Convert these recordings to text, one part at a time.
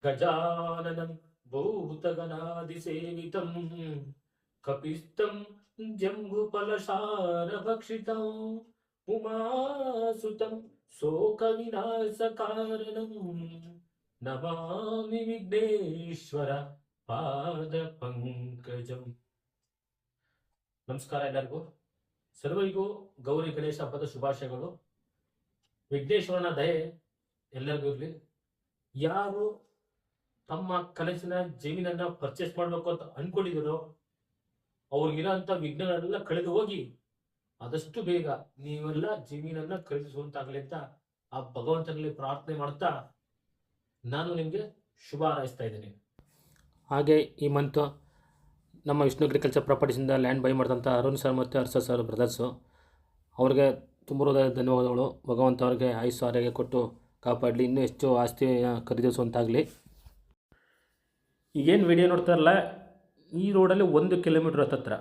ಗಜಾನನಂ ಭೂತಗಣಾದಿಸೇವಿತಂ ಕಪಿಸ್ತಂ ಜಂಬುಫಲಸಾರಭಕ್ಷಿತಂ ಉಮಾಸುತಂ ಶೋಕವಿನಾಶಕಾರಣಂ ನಮಾಮಿ ವಿಘ್ನೇಶ್ವರ ಪಾದ ಪಂಕಜಂ. ನಮಸ್ಕಾರ ಎಲ್ಲರಿಗೂ. ಸರ್ವರಿಗೂ ಗೌರಿ ಗಣೇಶ ಹಬ್ಬದ ಶುಭಾಶಯಗಳು. ವಿಘ್ನೇಶ್ವರನ ದಯೆ ಎಲ್ಲರಿಗೂ ಇರಲಿ. ಯಾರು ತಮ್ಮ ಕನಸಿನ ಜಮೀನನ್ನ ಪರ್ಚೇಸ್ ಮಾಡಬೇಕು ಅಂತ ಅನ್ಕೊಂಡಿದ್ರು ಅವ್ರಿಗಿರೋಂಥ ವಿಘ್ನಗಳೆಲ್ಲ ಕಳೆದು ಹೋಗಿ ಆದಷ್ಟು ಬೇಗ ನೀವೆಲ್ಲ ಜಮೀನನ್ನ ಖರೀದಿಸುವಂತಾಗಲಿ ಅಂತ ಆ ಭಗವಂತನಲ್ಲಿ ಪ್ರಾರ್ಥನೆ ಮಾಡ್ತಾ ನಾನು ನಿಮಗೆ ಶುಭ ಹಾರೈಸ್ತಾ ಇದ್ದೀನಿ. ಹಾಗೆ ಈ ಮಂತ್ ನಮ್ಮ ವಿಷ್ಣು ಅಗ್ರಿಕಲ್ಚರ್ ಪ್ರಾಪರ್ಟೀಸಿಂದ ಲ್ಯಾಂಡ್ ಬೈ ಮಾಡಿದಂಥ ಅರುಣ್ ಸರ್ ಮತ್ತು ಹರ್ಷ ಸರ್ ಬ್ರದರ್ಸು ಅವ್ರಿಗೆ ತುಂಬ ಹೃದಯದ ಧನ್ಯವಾದಗಳು. ಭಗವಂತ ಅವ್ರಿಗೆ ಆಯುಷ್ಯ ಆರೋಗ್ಯ ಕೊಟ್ಟು ಕಾಪಾಡಲಿ, ಇನ್ನೂ ಹೆಚ್ಚು ಆಸ್ತಿ ಖರೀದಿಸುವಂತಾಗಲಿ. ಈಗೇನು ವಿಡಿಯೋ ನೋಡ್ತಾರಲ್ಲ, ಈ ರೋಡಲ್ಲಿ 1 ಕಿಲೋಮೀಟ್ರ್ ಹತ್ತತ್ರ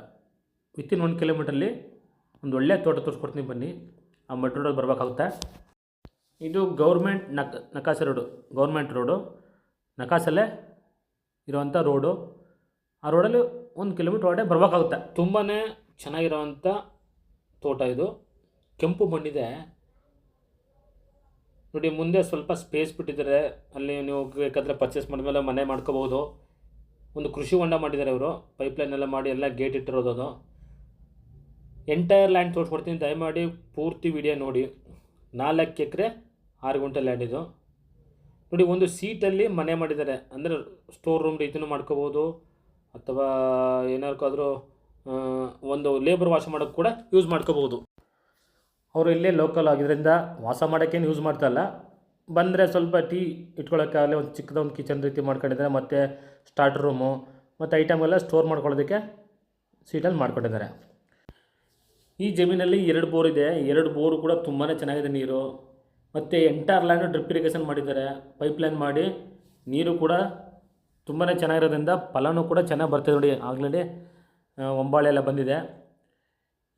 ವಿತಿನ್ 1 ಕಿಲೋಮೀಟ್ರಲ್ಲಿ ಒಂದು ಒಳ್ಳೆಯ ತೋಟ ತೋರಿಸ್ಕೊಡ್ತೀನಿ ಬನ್ನಿ. ಆ ಮಡ್ ರೋಡಲ್ಲಿ ಬರಬೇಕಾಗುತ್ತೆ. ಇದು ಗೌರ್ಮೆಂಟ್ ನಕಾಸ ರೋಡು, ಗೌರ್ಮೆಂಟ್ ರೋಡು ನಕಾಸಲ್ಲೇ ಇರುವಂಥ ರೋಡು. ಆ ರೋಡಲ್ಲಿ 1 ಕಿಲೋಮೀಟ್ರ್ ಒಳಗಡೆ ಬರಬೇಕಾಗುತ್ತೆ. ತುಂಬಾ ಚೆನ್ನಾಗಿರೋವಂಥ ತೋಟ ಇದು. ಕೆಂಪು ಮಣ್ಣಿದೆ ನೋಡಿ. ಮುಂದೆ ಸ್ವಲ್ಪ ಸ್ಪೇಸ್ ಬಿಟ್ಟಿದ್ದಾರೆ, ಅಲ್ಲಿ ನೀವು ಬೇಕಾದರೆ ಪರ್ಚೇಸ್ ಮಾಡಿದ್ಮೇಲೆ ಮನೆ ಮಾಡ್ಕೋಬೋದು. ಒಂದು ಕೃಷಿ ಹೊಂಡ ಮಾಡಿದ್ದಾರೆ ಇವರು, ಪೈಪ್ಲೈನ್ ಎಲ್ಲ ಮಾಡಿ ಎಲ್ಲ ಗೇಟ್ ಇಟ್ಟಿರೋದು. ಅದು ಎಂಟೈರ್ ಲ್ಯಾಂಡ್ ತೋರಿಸ್ಕೊಡ್ತೀನಿ, ದಯಮಾಡಿ ಪೂರ್ತಿ ವಿಡಿಯೋ ನೋಡಿ. 4 ಎಕರೆ 6 ಗುಂಟೆ ಲ್ಯಾಂಡ್ ಇದು ನೋಡಿ. ಒಂದು ಸೀಟಲ್ಲಿ ಮನೆ ಮಾಡಿದ್ದಾರೆ, ಅಂದರೆ ಸ್ಟೋರ್ ರೂಮ್ ರೀತಿಯೂ ಮಾಡ್ಕೋಬೋದು, ಅಥವಾ ಏನಾದ್ರು ಒಂದು ಲೇಬರ್ ವಾಸ ಮಾಡೋಕ್ಕೆ ಕೂಡ ಯೂಸ್ ಮಾಡ್ಕೋಬೋದು. ಅವರು ಇಲ್ಲೇ ಲೋಕಲ್ ಆಗಿದ್ದರಿಂದ ವಾಸ ಮಾಡೋಕ್ಕೇನು ಯೂಸ್ ಮಾಡ್ತಾಯಿಲ್ಲ. ಬಂದರೆ ಸ್ವಲ್ಪ ಟೀ ಇಟ್ಕೊಳ್ಳೋಕ್ಕಾಗಲಿ ಒಂದು ಚಿಕ್ಕದೊಂದು ಕಿಚನ್ ರೀತಿ ಮಾಡ್ಕೊಂಡಿದ್ದಾರೆ, ಮತ್ತು ಸ್ಟಾರ್ಟ್ ರೂಮು ಮತ್ತು ಐಟಮ್ ಎಲ್ಲ ಸ್ಟೋರ್ ಮಾಡ್ಕೊಳ್ಳೋದಕ್ಕೆ ಸೀಟಲ್ಲಿ ಮಾಡ್ಕೊಂಡಿದ್ದಾರೆ. ಈ ಜಮೀನಲ್ಲಿ 2 ಬೋರ್ ಇದೆ. 2 ಬೋರು ಕೂಡ ತುಂಬಾ ಚೆನ್ನಾಗಿದೆ ನೀರು. ಮತ್ತು ಎಂಟೈರ್ ಲ್ಯಾಂಡು ಡ್ರಿಪ್ ಇರಿಗೇಷನ್ ಮಾಡಿದ್ದಾರೆ, ಪೈಪ್ಲೈನ್ ಮಾಡಿ ನೀರು ಕೂಡ ತುಂಬಾ ಚೆನ್ನಾಗಿರೋದ್ರಿಂದ ಫಲನೂ ಕೂಡ ಚೆನ್ನಾಗಿ ಬರ್ತದೆ ನೋಡಿ. ಆಗಲೇ ಒಂಬಾಳೆ ಎಲ್ಲ ಬಂದಿದೆ.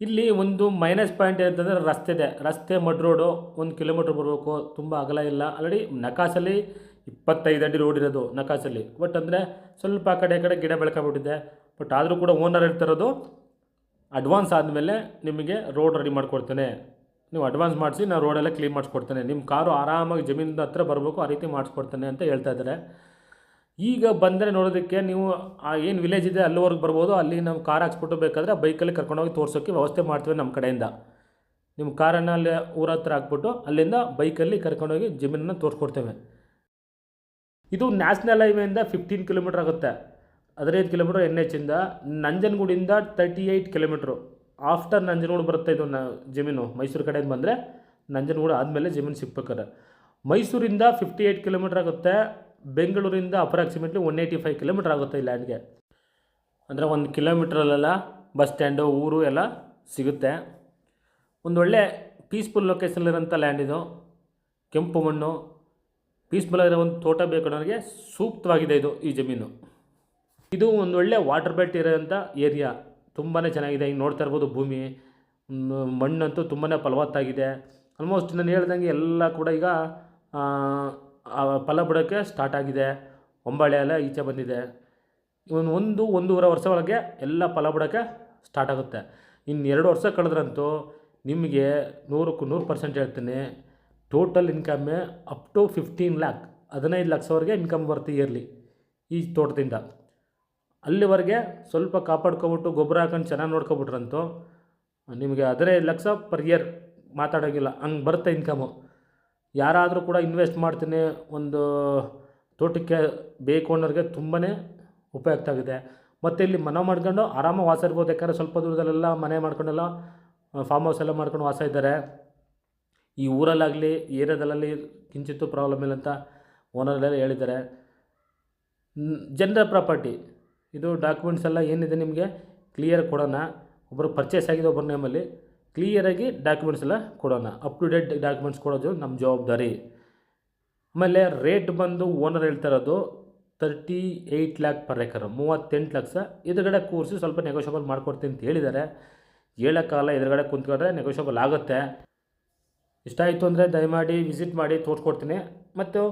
ಇಲ್ಲಿ ಒಂದು ಮೈನಸ್ ಪಾಯಿಂಟ್ ಏನಂತಂದರೆ ರಸ್ತೆ ಇದೆ. ರಸ್ತೆ ಮಡ್ ರೋಡು, 1 ಕಿಲೋಮೀಟ್ರ್ ಬರಬೇಕು, ತುಂಬ ಅಗಲ ಇಲ್ಲ. ಆಲ್ರೆಡಿ ನಕಾಸಲ್ಲಿ 25 ಅಡಿ ರೋಡ್ ಇರೋದು ನಕಾಸಲ್ಲಿ. ಬಟ್ ಅಂದರೆ ಸ್ವಲ್ಪ ಆ ಕಡೆ ಗಿಡ ಬೆಳ್ಕೊಂಬಿಟ್ಟಿದೆ. ಬಟ್ ಆದರೂ ಕೂಡ ಓನರ್ ಹೇಳ್ತಿರೋದು ಅಡ್ವಾನ್ಸ್ ಆದಮೇಲೆ ನಿಮಗೆ ರೋಡ್ ರೆಡಿ ಮಾಡಿಕೊಡ್ತೇನೆ, ನೀವು ಅಡ್ವಾನ್ಸ್ ಮಾಡಿಸಿ ನಾನು ರೋಡೆಲ್ಲ ಕ್ಲೀನ್ ಮಾಡಿಸ್ಕೊಡ್ತೇನೆ, ನಿಮ್ಮ ಕಾರು ಆರಾಮಾಗಿ ಜಮೀನಿಂದ ಹತ್ರ ಬರಬೇಕು, ಆ ರೀತಿ ಮಾಡಿಸ್ಕೊಡ್ತೇನೆ ಅಂತ ಹೇಳ್ತಾ ಇದ್ದಾರೆ. ಈಗ ಬಂದರೆ ನೋಡೋದಕ್ಕೆ ನೀವು ಆ ಏನು ವಿಲೇಜ್ ಇದೆ ಅಲ್ಲಿವರೆಗೆ ಬರ್ಬೋದು. ಅಲ್ಲಿ ನಾವು ಕಾರ್ ಹಾಕ್ಸ್ಬಿಟ್ಟು ಬೇಕಾದರೆ ಬೈಕಲ್ಲಿ ಕರ್ಕೊಂಡೋಗಿ ತೋರ್ಸೋಕ್ಕೆ ವ್ಯವಸ್ಥೆ ಮಾಡ್ತೀವಿ ನಮ್ಮ ಕಡೆಯಿಂದ. ನಿಮ್ಮ ಕಾರನ್ನು ಅಲ್ಲಿ ಊರ ಹತ್ರ ಹಾಕ್ಬಿಟ್ಟು ಅಲ್ಲಿಂದ ಬೈಕಲ್ಲಿ ಕರ್ಕೊಂಡೋಗಿ ಜಮೀನನ್ನು ತೋರಿಸ್ಕೊಡ್ತೇವೆ. ಇದು ನ್ಯಾಷನಲ್ ಹೈವೇಯಿಂದ 15 ಕಿಲೋಮೀಟ್ರ್ ಆಗುತ್ತೆ. 15 ಕಿಲೋಮೀಟ್ರ್ NH-ಇಂದ. ನಂಜನಗೂಡಿಂದ 38 ಕಿಲೋಮೀಟ್ರು. ಆಫ್ಟರ್ ನಂಜನಗೂಡು ಬರುತ್ತೆ ಇದು ಜಮೀನು. ಮೈಸೂರು ಕಡೆಯಿಂದ ಬಂದರೆ ನಂಜನಗೂಡು ಆದಮೇಲೆ ಜಮೀನು ಸಿಗ್ಬೇಕಾರೆ. ಮೈಸೂರಿಂದ 58 ಕಿಲೋಮೀಟ್ರ್ ಆಗುತ್ತೆ. ಬೆಂಗಳೂರಿಂದ ಅಪ್ರಾಕ್ಸಿಮೇಟ್ಲಿ 185 ಕಿಲೋಮೀಟ್ರ್ ಆಗುತ್ತೆ ಈ ಲ್ಯಾಂಡ್ಗೆ. ಅಂದರೆ 1 ಕಿಲೋಮೀಟ್ರಲ್ಲೆಲ್ಲ ಬಸ್ ಸ್ಟ್ಯಾಂಡು, ಊರು ಎಲ್ಲ ಸಿಗುತ್ತೆ. ಒಂದು ಒಳ್ಳೆ ಪೀಸ್ಫುಲ್ ಲೊಕೇಶನಲ್ಲಿರೋಂಥ ಲ್ಯಾಂಡ್ ಇದು. ಕೆಂಪು ಮಣ್ಣು, ಪೀಸ್ಫುಲ್ ಆಗಿರೋ ಒಂದು ತೋಟ ಬೇಕು ನನಗೆ, ಸೂಕ್ತವಾಗಿದೆ ಇದು ಈ ಜಮೀನು. ಇದು ಒಂದು ಒಳ್ಳೆ ವಾಟರ್ ಬೆಲ್ಟ್ ಇರೋಂಥ ಏರಿಯಾ, ತುಂಬಾ ಚೆನ್ನಾಗಿದೆ. ಈಗ ನೋಡ್ತಾ ಇರ್ಬೋದು ಭೂಮಿ, ಮಣ್ಣಂತೂ ತುಂಬಾ ಫಲವತ್ತಾಗಿದೆ. ಆಲ್ಮೋಸ್ಟ್ ನಾನು ಹೇಳ್ದಂಗೆ ಎಲ್ಲ ಕೂಡ ಈಗ ಫಲ ಬಿಡೋಕ್ಕೆ ಸ್ಟಾರ್ಟ್ ಆಗಿದೆ. ಒಂಬಾಳೆ ಎಲ್ಲ ಈಚೆ ಬಂದಿದೆ. ಒಂದೂವರೆ ವರ್ಷ ಒಳಗೆ ಎಲ್ಲ ಫಲ ಬಿಡೋಕ್ಕೆ ಸ್ಟಾರ್ಟ್ ಆಗುತ್ತೆ. ಇನ್ನು 2 ವರ್ಷ ಕಳೆದ್ರಂತೂ ನಿಮಗೆ 100% ಹೇಳ್ತೀನಿ, ಟೋಟಲ್ ಇನ್ಕಮ್ಮೇ ಅಪ್ ಟು 15 ಲ್ಯಾಕ್, 15 ಲಕ್ಷವರೆಗೆ ಇನ್ಕಮ್ ಬರುತ್ತೆ ಇಯರ್ಲಿ ಈ ತೋಟದಿಂದ. ಅಲ್ಲಿವರೆಗೆ ಸ್ವಲ್ಪ ಕಾಪಾಡ್ಕೊಬಿಟ್ಟು ಗೊಬ್ಬರ ಹಾಕೊಂಡು ಚೆನ್ನಾಗಿ ನೋಡ್ಕೊಬಿಟ್ರಂತೂ ನಿಮಗೆ 15 ಲಕ್ಷ ಪರ್ ಇಯರ್ ಮಾತಾಡೋಂಗಿಲ್ಲ, ಹಂಗೆ ಬರುತ್ತೆ ಇನ್ಕಮು. ಯಾರಾದರೂ ಕೂಡ ಇನ್ವೆಸ್ಟ್ ಮಾಡ್ತೀನಿ ಒಂದು ತೋಟಕ್ಕೆ ಬೇಕು ಅನ್ನೋರಿಗೆ ತುಂಬಾ ಉಪಯುಕ್ತ ಆಗಿದೆ. ಮತ್ತು ಇಲ್ಲಿ ಮನೆ ಮಾಡ್ಕೊಂಡು ಆರಾಮಾಗಿ ವಾಸ ಇರ್ಬೋದು. ಯಾಕಂದರೆ ಸ್ವಲ್ಪ ದೂರದಲ್ಲೆಲ್ಲ ಮನೆ ಮಾಡ್ಕೊಂಡೆಲ್ಲ ಫಾರ್ಮ್ ಹೌಸ್ ಎಲ್ಲ ಮಾಡ್ಕೊಂಡು ವಾಸ ಇದ್ದಾರೆ. ಈ ಊರಲ್ಲಾಗಲಿ ಏರಿಯಾದಲ್ಲಲ್ಲಿ ಕಿಂಚಿತ್ತು ಪ್ರಾಬ್ಲಮ್ ಇಲ್ಲ ಅಂತ ಓನರ್ಲೆಲ್ಲ ಹೇಳಿದ್ದಾರೆ. ಜನರಲ್ ಪ್ರಾಪರ್ಟಿ ಇದು. ಡಾಕ್ಯುಮೆಂಟ್ಸ್ ಎಲ್ಲ ಏನಿದೆ ನಿಮಗೆ ಕ್ಲಿಯರ್ ಕೊಡೋಣ. ಒಬ್ಬರು ಪರ್ಚೇಸ್ ಆಗಿದೆ ಒಬ್ಬರ ನೇಮಲ್ಲಿ, ಕ್ಲಿಯರಾಗಿ ಡಾಕ್ಯುಮೆಂಟ್ಸ್ ಎಲ್ಲ ಕೊಡೋಣ. ಅಪ್ ಟು ಡೇಟ್ ಡಾಕ್ಯುಮೆಂಟ್ಸ್ ಕೊಡೋದು ನಮ್ಮ ಜವಾಬ್ದಾರಿ. ಆಮೇಲೆ ರೇಟ್ ಬಂದು ಓನರ್ ಹೇಳ್ತಾ ಇರೋದು 38 ಲ್ಯಾಕ್ ಪರ್ ಎಕರ್, 38 ಲಕ್ಷ. ಎದುರುಗಡೆ ಕೂರಿಸಿ ಸ್ವಲ್ಪ ನೆಗೋಷಿಯಬಲ್ ಮಾಡಿಕೊಡ್ತೀನಿ ಅಂತ ಹೇಳಿದ್ದಾರೆ. ಹೇಳೋಕ್ಕಾಗಲ್ಲ, ಎದುರುಗಡೆ ಕುಂತ್ಕೊಂಡ್ರೆ ನೆಗೋಷಿಯಬಲ್ ಆಗುತ್ತೆ. ಇಷ್ಟ ಆಯಿತು ಅಂದರೆ ದಯಮಾಡಿ ವಿಸಿಟ್ ಮಾಡಿ ತೋರಿಸ್ಕೊಡ್ತೀನಿ. ಮತ್ತು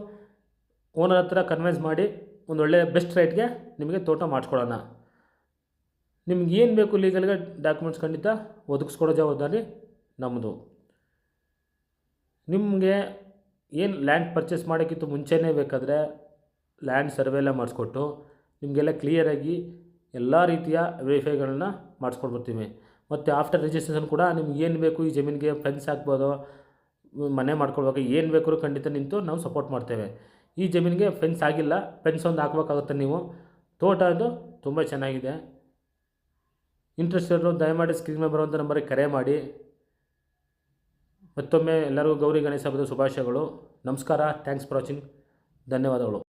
ಓನರ್ ಹತ್ರ ಕನ್ವಿನ್ಸ್ ಮಾಡಿ ಒಂದು ಒಳ್ಳೆಯ ಬೆಸ್ಟ್ ರೇಟ್ಗೆ ನಿಮಗೆ ತೋಟ ಮಾಡಿಸ್ಕೊಡೋಣ. ನಿಮ್ಗೆ ಏನು ಬೇಕು ಲೀಗಲ್ಗೆ ಡಾಕ್ಯುಮೆಂಟ್ಸ್ ಖಂಡಿತ ಒದಗಿಸ್ಕೊಡೋ ಜವಾಬ್ದಾರಿ ನಮ್ಮದು. ನಿಮಗೆ ಏನು ಲ್ಯಾಂಡ್ ಪರ್ಚೇಸ್ ಮಾಡೋಕ್ಕಿಂತ ಮುಂಚೆನೇ ಬೇಕಾದರೆ ಲ್ಯಾಂಡ್ ಸರ್ವೆ ಎಲ್ಲ ಮಾಡಿಸ್ಕೊಟ್ಟು ನಿಮಗೆಲ್ಲ ಕ್ಲಿಯರಾಗಿ ಎಲ್ಲ ರೀತಿಯ ವೆರಿಫೈಗಳನ್ನ ಮಾಡಿಸ್ಕೊಡ್ಬರ್ತೀವಿ. ಮತ್ತು ಆಫ್ಟರ್ ರಿಜಿಸ್ಟ್ರೇಷನ್ ಕೂಡ ನಿಮ್ಗೆ ಏನು ಬೇಕು, ಈ ಜಮೀನಿಗೆ ಫೆನ್ಸ್ ಹಾಕ್ಬೋದು, ಮನೆ ಮಾಡ್ಕೊಳ್ಬೇಕು, ಏನು ಬೇಕಾದ್ರೂ ಖಂಡಿತ ನಿಂತು ನಾವು ಸಪೋರ್ಟ್ ಮಾಡ್ತೇವೆ. ಈ ಜಮೀನಿಗೆ ಫೆನ್ಸ್ ಆಗಿಲ್ಲ, ಫೆನ್ಸ್ ಒಂದು ಹಾಕ್ಬೇಕಾಗುತ್ತೆ ನೀವು. ತೋಟ ಅದು ತುಂಬ ಚೆನ್ನಾಗಿದೆ. ಇಂಟ್ರೆಸ್ಟ್ ಇರೋರು ದಯಮಾಡಿ ಸ್ಕ್ರೀನ್ ಮೇಲೆ ಬರುವಂಥ ನಂಬರಿಗೆ ಕರೆ ಮಾಡಿ. ಮತ್ತೊಮ್ಮೆ ಎಲ್ಲರಿಗೂ ಗೌರಿ ಗಣೇಶ ಹಬ್ಬದ ಶುಭಾಶಯಗಳು. ನಮಸ್ಕಾರ. Thanks for watching. ಧನ್ಯವಾದಗಳು.